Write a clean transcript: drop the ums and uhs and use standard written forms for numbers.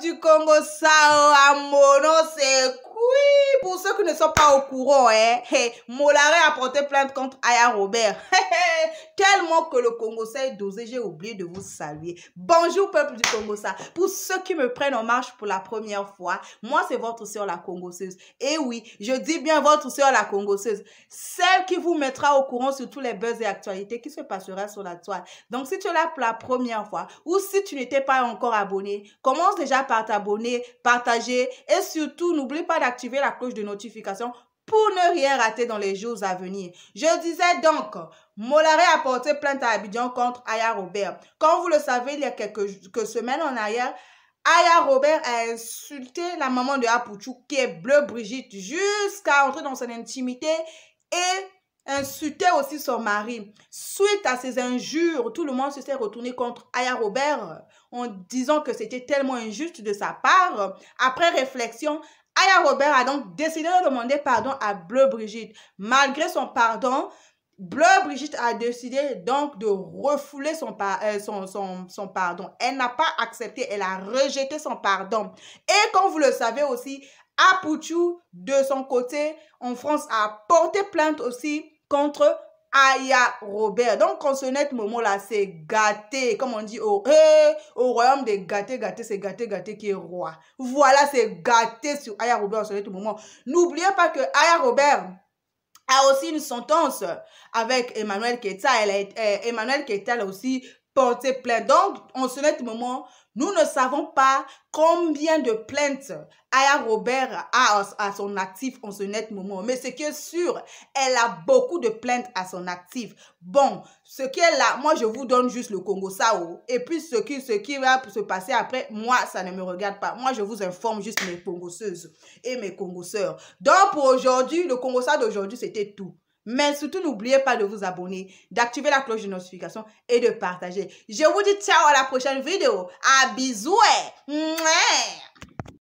du Congo, Sao Amono, c'est oui. Pour ceux qui ne sont pas au courant, Molare a porté plainte contre Aya Robert. Tellement que le Congo ça est dosé, j'ai oublié de vous saluer. Bonjour peuple du Congo ça. Pour ceux qui me prennent en marche pour la première fois, moi c'est votre sœur la Congosseuse. Et oui, je dis bien votre sœur la Congosseuse. Celle qui vous mettra au courant sur tous les buzz et actualités qui se passera sur la toile. Donc si tu es là pour la première fois ou si tu n'étais pas encore abonné, commence déjà par t'abonner, partager et surtout n'oublie pas d'activer la cloche de notification pour ne rien rater dans les jours à venir. Je disais donc, Molare a porté plainte à Abidjan contre Aya Robert. Comme vous le savez, il y a quelques semaines en arrière, Aya Robert a insulté la maman de Apouchou qui est Bleu Brigitte jusqu'à entrer dans son intimité et insulter aussi son mari. Suite à ces injures, tout le monde se s'est retourné contre Aya Robert en disant que c'était tellement injuste de sa part. Après réflexion, Aya Robert a donc décidé de demander pardon à Bleu Brigitte. Malgré son pardon, Bleu Brigitte a décidé donc de refouler son pardon. Elle n'a pas accepté, elle a rejeté son pardon. Et comme vous le savez aussi, Apouchou, de son côté, en France, a porté plainte aussi contre Aya Robert. Donc, en ce net moment-là, c'est gâté. Comme on dit au royaume des gâtés, c'est gâté qui est roi. Voilà, c'est gâté sur Aya Robert en ce net moment. N'oubliez pas que Aya Robert a aussi une sentence avec Emmanuel Keita. Emmanuel Keita a aussi porté plainte. Donc, en ce net moment, nous ne savons pas combien de plaintes Aya Robert a à son actif en ce net moment. Mais ce qui est sûr, elle a beaucoup de plaintes à son actif. Bon, ce qui est là, moi je vous donne juste le Congo Sao. Et puis ce qui va se passer après, moi ça ne me regarde pas. Moi je vous informe juste mes Congosseuses et mes Congosseurs. Donc pour aujourd'hui, le Congo Sao d'aujourd'hui c'était tout. Mais surtout, n'oubliez pas de vous abonner, d'activer la cloche de notification et de partager. Je vous dis ciao à la prochaine vidéo. À bisous.